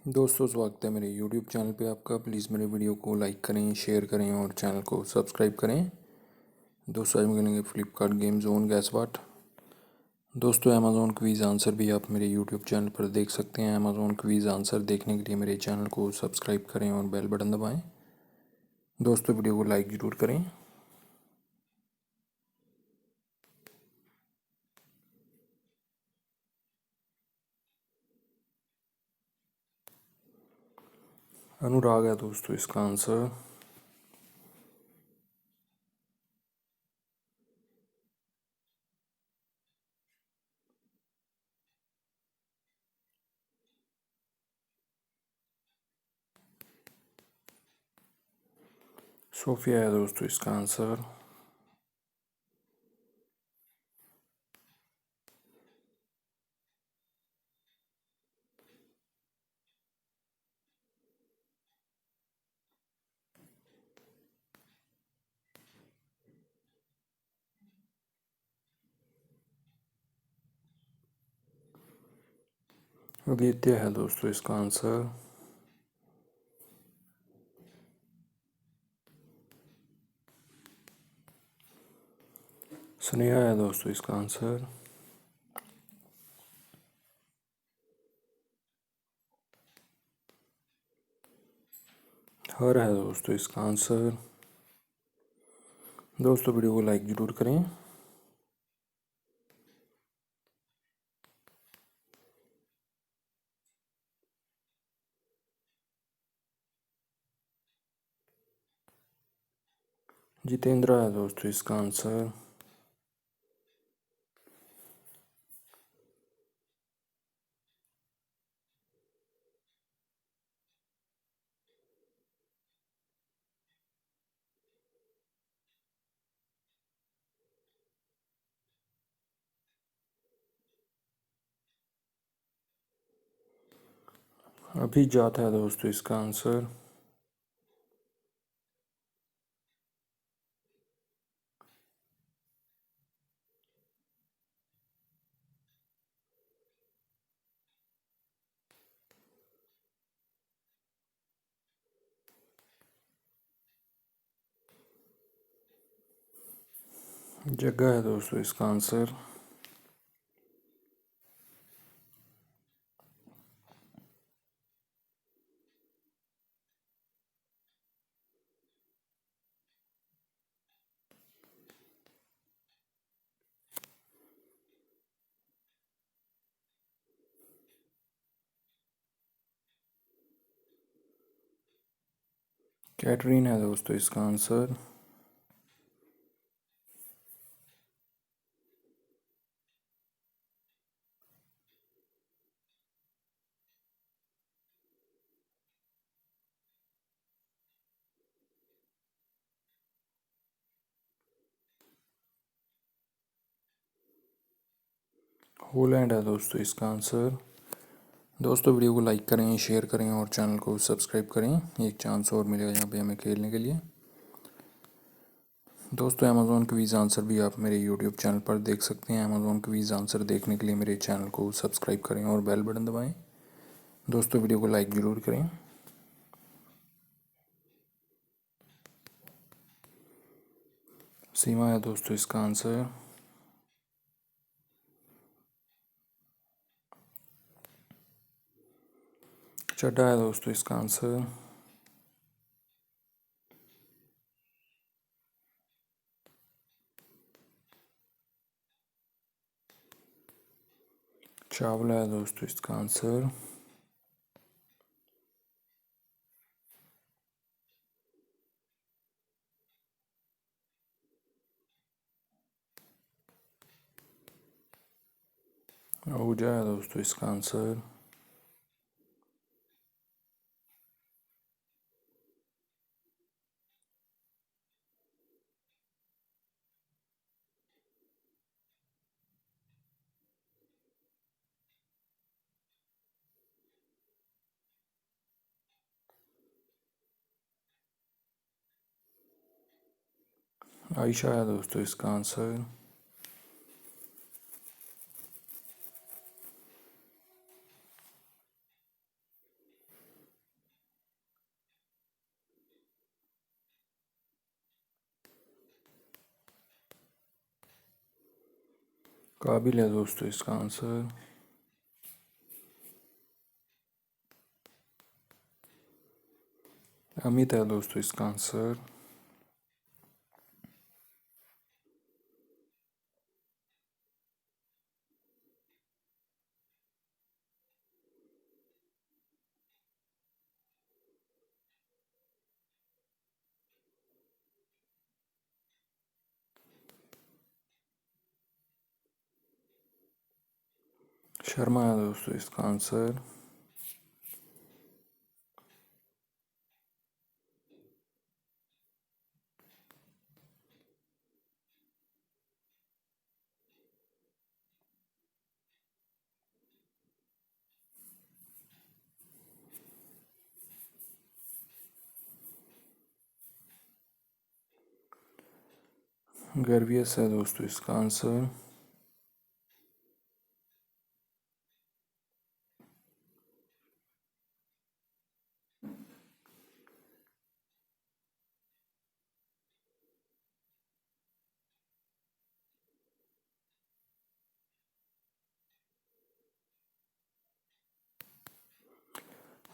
दोस्तों स्वागत है मेरे YouTube चैनल पे आपका। प्लीज़ मेरे वीडियो को लाइक करें, शेयर करें और चैनल को सब्सक्राइब करें। दोस्तों आज हम खेलेंगे फ्लिपकार्ट गेम जोन गैस वाट। दोस्तों अमेज़ॉन क्वीज़ आंसर भी आप मेरे YouTube चैनल पर देख सकते हैं। अमेज़ॉन क्वीज़ आंसर देखने के लिए मेरे चैनल को सब्सक्राइब करें और बेल बटन दबाएँ। दोस्तों वीडियो को लाइक ज़रूर करें। अनुराग है दोस्तों इसका आंसर। सोफिया है दोस्तों इसका आंसर। आदित्य है दोस्तों इसका आंसर। स्नेहा है दोस्तों इसका आंसर। हर है दोस्तों इसका आंसर। दोस्तों वीडियो को लाइक ज़रूर करें। जितेंद्र है दोस्तों इसका आंसर। अभी जाता है दोस्तों इसका आंसर। जगह है दोस्तों इसका आंसर। कैटरीन है दोस्तों इसका आंसर। होलैंड है दोस्तों इसका आंसर। दोस्तों वीडियो को लाइक करें, शेयर करें और चैनल को सब्सक्राइब करें। एक चांस और मिलेगा यहाँ पे हमें खेलने के लिए। दोस्तों अमेज़ॉन क्वीज़ आंसर भी आप मेरे यूट्यूब चैनल पर देख सकते हैं। अमेज़ॉन क्वीज़ आंसर देखने के लिए मेरे चैनल को सब्सक्राइब करें और बेल बटन दबाएं। दोस्तों वीडियो को लाइक ज़रूर करें। सीमा है दोस्तों इसका आंसर। चड्डा है दोस्तों इसका आंसर। चावला है दोस्तों इसका आंसर। आहूजा है दोस्तों इसका आंसर। आयशा है दोस्तों इसका आंसर। काबिल है दोस्तों इसका आंसर। अमित है दोस्तों इसका आंसर। शर्मा है दोस्तों इसका आंसर। गर्वियस है दोस्तों इसका आंसर।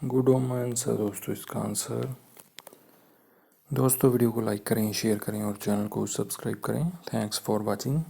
गुड ओमेंस है दोस्तों इसका आंसर। दोस्तों वीडियो को लाइक करें, शेयर करें और चैनल को सब्सक्राइब करें। Thanks for watching.